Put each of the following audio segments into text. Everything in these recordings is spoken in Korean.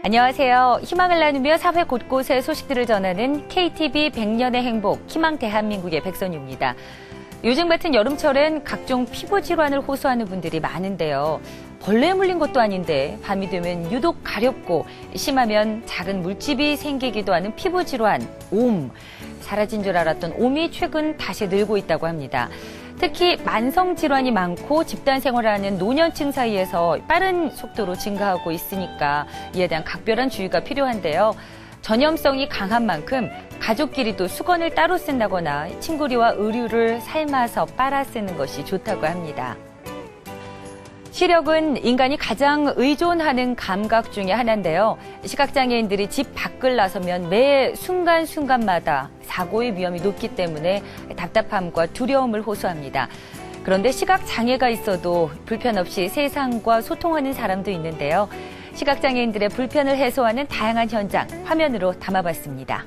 안녕하세요. 희망을 나누며 사회 곳곳의 소식들을 전하는 KTV 100년의 행복, 희망 대한민국의 백선유입니다. 요즘 같은 여름철엔 각종 피부 질환을 호소하는 분들이 많은데요. 벌레에 물린 것도 아닌데 밤이 되면 유독 가렵고 심하면 작은 물집이 생기기도 하는 피부 질환, 옴. 사라진 줄 알았던 옴이 최근 다시 늘고 있다고 합니다. 특히 만성 질환이 많고 집단 생활하는 노년층 사이에서 빠른 속도로 증가하고 있으니까 이에 대한 각별한 주의가 필요한데요. 전염성이 강한 만큼 가족끼리도 수건을 따로 쓴다거나 침구리와 의류를 삶아서 빨아 쓰는 것이 좋다고 합니다. 시력은 인간이 가장 의존하는 감각 중에 하나인데요. 시각장애인들이 집 밖을 나서면 매 순간순간마다 사고의 위험이 높기 때문에 답답함과 두려움을 호소합니다. 그런데 시각장애가 있어도 불편 없이 세상과 소통하는 사람도 있는데요. 시각장애인들의 불편을 해소하는 다양한 현장, 화면으로 담아봤습니다.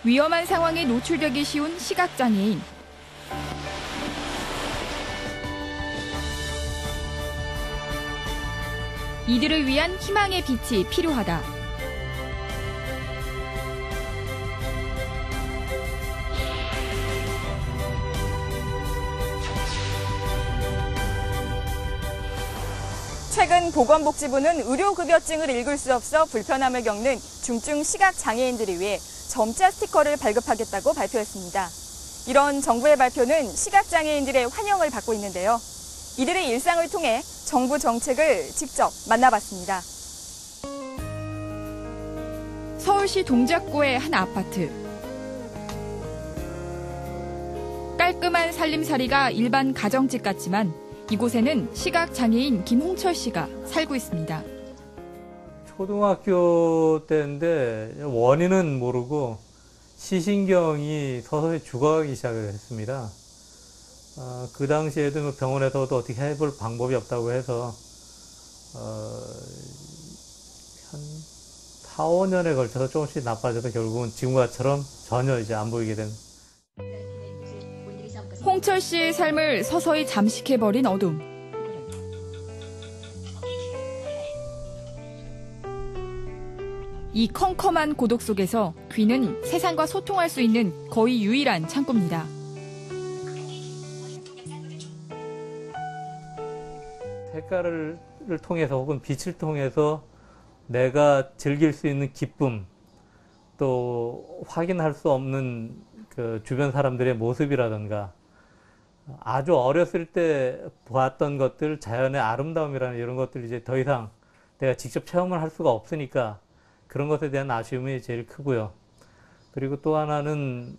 위험한 상황에 노출되기 쉬운 시각장애인. 이들을 위한 희망의 빛이 필요하다. 최근 보건복지부는 의료급여증을 읽을 수 없어 불편함을 겪는 중증 시각장애인들을 위해 점자 스티커를 발급하겠다고 발표했습니다. 이런 정부의 발표는 시각장애인들의 환영을 받고 있는데요. 이들의 일상을 통해 정부 정책을 직접 만나봤습니다. 서울시 동작구의 한 아파트. 깔끔한 살림살이가 일반 가정집 같지만 이곳에는 시각장애인 김홍철 씨가 살고 있습니다. 초등학교 때인데 원인은 모르고 시신경이 서서히 죽어가기 시작을 했습니다. 그 당시에도 병원에서도 어떻게 해볼 방법이 없다고 해서 한 4, 5년에 걸쳐서 조금씩 나빠져서 결국은 지금과처럼 전혀 이제 안 보이게 된. 홍철 씨의 삶을 서서히 잠식해버린 어둠. 이 컴컴한 고독 속에서 귀는 세상과 소통할 수 있는 거의 유일한 창구입니다. 색깔을 통해서 혹은 빛을 통해서 내가 즐길 수 있는 기쁨, 또 확인할 수 없는 그 주변 사람들의 모습이라든가 아주 어렸을 때 보았던 것들, 자연의 아름다움이라는 이런 것들 이제 더 이상 내가 직접 체험을 할 수가 없으니까 그런 것에 대한 아쉬움이 제일 크고요. 그리고 또 하나는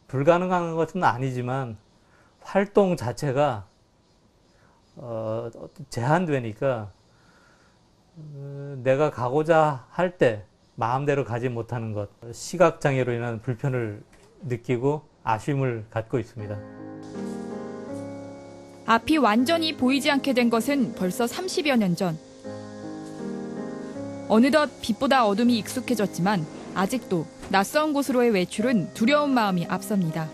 불가능한 것은 아니지만 활동 자체가 제한되니까 내가 가고자 할 때 마음대로 가지 못하는 것, 시각장애로 인한 불편을 느끼고 아쉬움을 갖고 있습니다. 앞이 완전히 보이지 않게 된 것은 벌써 30여 년 전. 어느덧 빛보다 어둠이 익숙해졌지만 아직도 낯선 곳으로의 외출은 두려운 마음이 앞섭니다.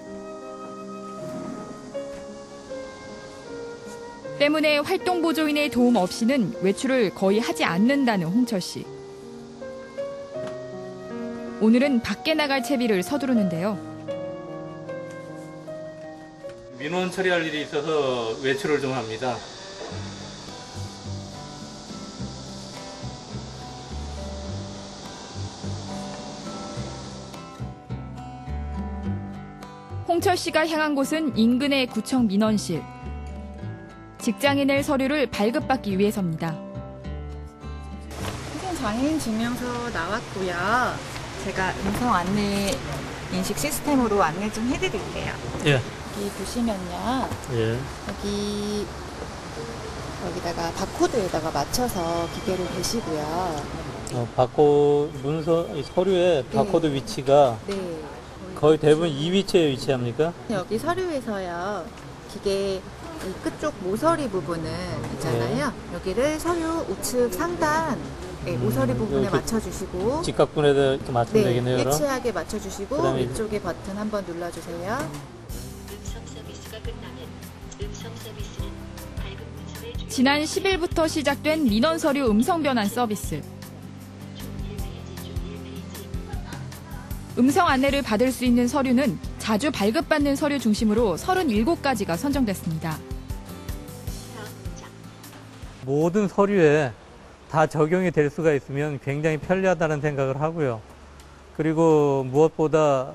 때문에 활동보조인의 도움 없이는 외출을 거의 하지 않는다는 홍철 씨. 오늘은 밖에 나갈 채비를 서두르는데요. 민원 처리할 일이 있어서 외출을 좀 합니다. 홍철 씨가 향한 곳은 인근의 구청 민원실. 직장에 낼 서류를 발급받기 위해서입니다. 장애인 증명서 나왔고요. 제가 음성 안내 인식 시스템으로 안내 좀 해드릴게요. 예. 여기 보시면요. 예. 여기다가 바코드에다가 맞춰서 기계를 대시고요. 이 서류의 바코드 위치가 네. 거의 대부분 이 위치에 위치합니까? 여기 서류에서요. 기계 이 끝쪽 모서리 부분은 있잖아요. 여기를 서류 우측 상단 모서리 부분에 이렇게 맞춰주시고 직각분에다 이렇게 맞추면 되겠네요. 그럼? 일치하게 맞춰주시고 그다음에 이쪽에 버튼 한번 눌러주세요. 지난 10일부터 시작된 민원 서류 음성 변환 서비스. 음성 안내를 받을 수 있는 서류는 자주 발급받는 서류 중심으로 37가지가 선정됐습니다. 모든 서류에 다 적용이 될 수가 있으면 굉장히 편리하다는 생각을 하고요. 그리고 무엇보다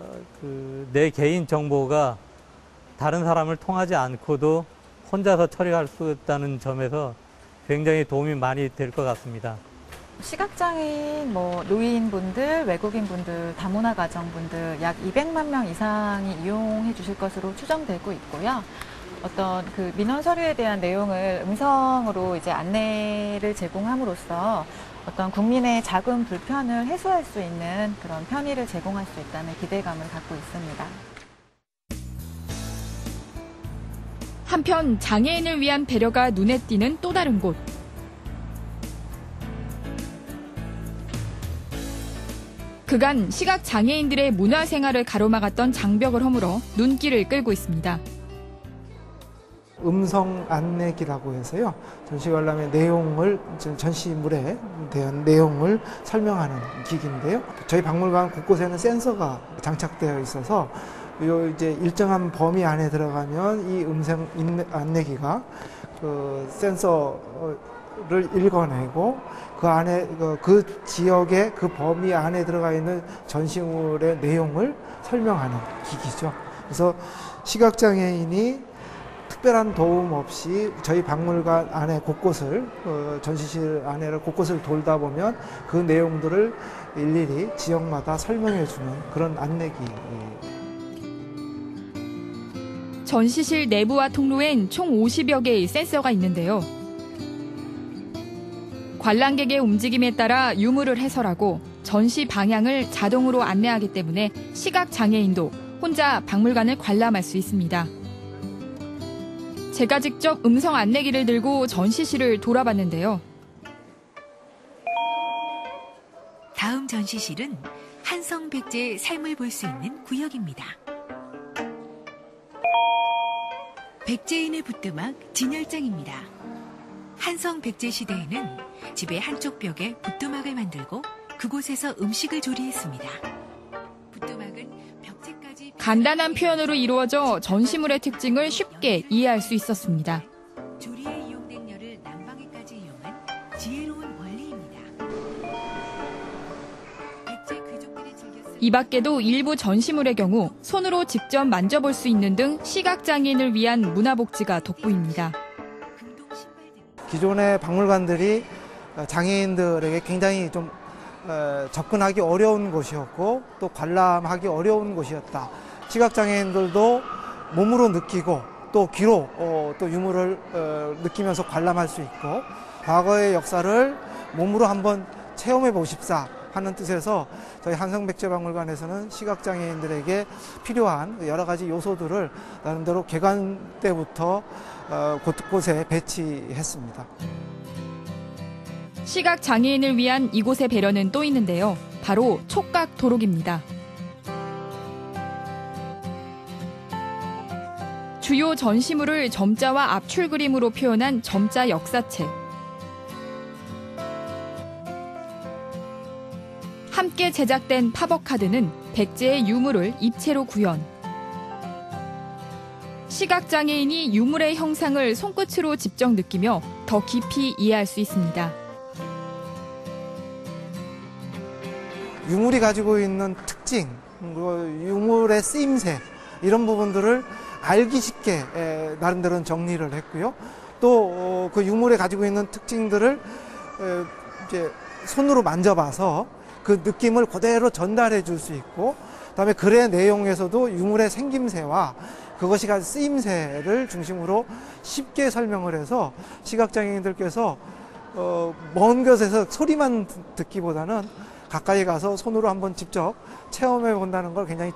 내 개인 정보가 다른 사람을 통하지 않고도 혼자서 처리할 수 있다는 점에서 굉장히 도움이 많이 될 것 같습니다. 시각장애인, 노인분들, 외국인분들, 다문화 가정분들 약 200만 명 이상이 이용해 주실 것으로 추정되고 있고요. 어떤 그 민원 서류에 대한 내용을 음성으로 이제 안내를 제공함으로써 어떤 국민의 작은 불편을 해소할 수 있는 그런 편의를 제공할 수 있다는 기대감을 갖고 있습니다. 한편 장애인을 위한 배려가 눈에 띄는 또 다른 곳. 그간 시각장애인들의 문화생활을 가로막았던 장벽을 허물어 눈길을 끌고 있습니다. 음성 안내기라고 해서요. 전시관람의 내용을, 전시물에 대한 내용을 설명하는 기기인데요. 저희 박물관 곳곳에는 센서가 장착되어 있어서 이제 일정한 범위 안에 들어가면 이 음성 안내기가 그 센서를 읽어내고 그 안에 그 지역의 그 범위 안에 들어가 있는 전시물의 내용을 설명하는 기기죠. 그래서 시각장애인이 특별한 도움 없이 저희 박물관 안에 곳곳을 전시실 안에를 곳곳을 돌다 보면 그 내용들을 일일이 지역마다 설명해 주는 그런 안내기. 전시실 내부와 통로엔 총 50여 개의 센서가 있는데요. 관람객의 움직임에 따라 유물을 해설하고 전시 방향을 자동으로 안내하기 때문에 시각장애인도 혼자 박물관을 관람할 수 있습니다. 제가 직접 음성 안내기를 들고 전시실을 돌아봤는데요. 다음 전시실은 한성 백제의 삶을 볼 수 있는 구역입니다. 백제인의 붓드막 진열장입니다. 한성 백제 시대에는 집의 한쪽 벽에 붓드막을 만들고 그곳에서 음식을 조리했습니다. 붓드막은 벽체까지 간단한 표현으로 이루어져 전시물의 특징을 쉽게 이해할 수 있었습니다. 조리에 이용된 열을 난방에까지 이용한 지혜로운 원리입니다. 백제 귀족들이 즐겼을 이 밖에도 일부 전시물의 경우 손으로 직접 만져볼 수 있는 등 시각장애인을 위한 문화복지가 돋보입니다. 금동 신발 등 기존의 박물관들이 장애인들에게 굉장히 좀 접근하기 어려운 곳이었고 또 관람하기 어려운 곳이었다. 시각장애인들도 몸으로 느끼고 또 귀로 또 유물을 느끼면서 관람할 수 있고 과거의 역사를 몸으로 한번 체험해 보십사 하는 뜻에서 저희 한성백제박물관에서는 시각장애인들에게 필요한 여러 가지 요소들을 나름대로 개관 때부터 곳곳에 배치했습니다. 시각장애인을 위한 이곳의 배려는 또 있는데요. 바로 촉각 도록입니다. 주요 전시물을 점자와 압출 그림으로 표현한 점자 역사책. 함께 제작된 팝업카드는 백제의 유물을 입체로 구현. 시각장애인이 유물의 형상을 손끝으로 직접 느끼며 더 깊이 이해할 수 있습니다. 유물이 가지고 있는 특징, 유물의 쓰임새 이런 부분들을 알기 쉽게 나름대로 정리를 했고요. 또 그 유물에 가지고 있는 특징들을 이제 손으로 만져봐서 그 느낌을 그대로 전달해 줄 수 있고, 그다음에 글의 내용에서도 유물의 생김새와 그것이 가진 쓰임새를 중심으로 쉽게 설명을 해서 시각장애인들께서 먼 곳에서 소리만 듣기보다는 가까이 가서 손으로 한번 직접 체험해 본다는 걸 굉장히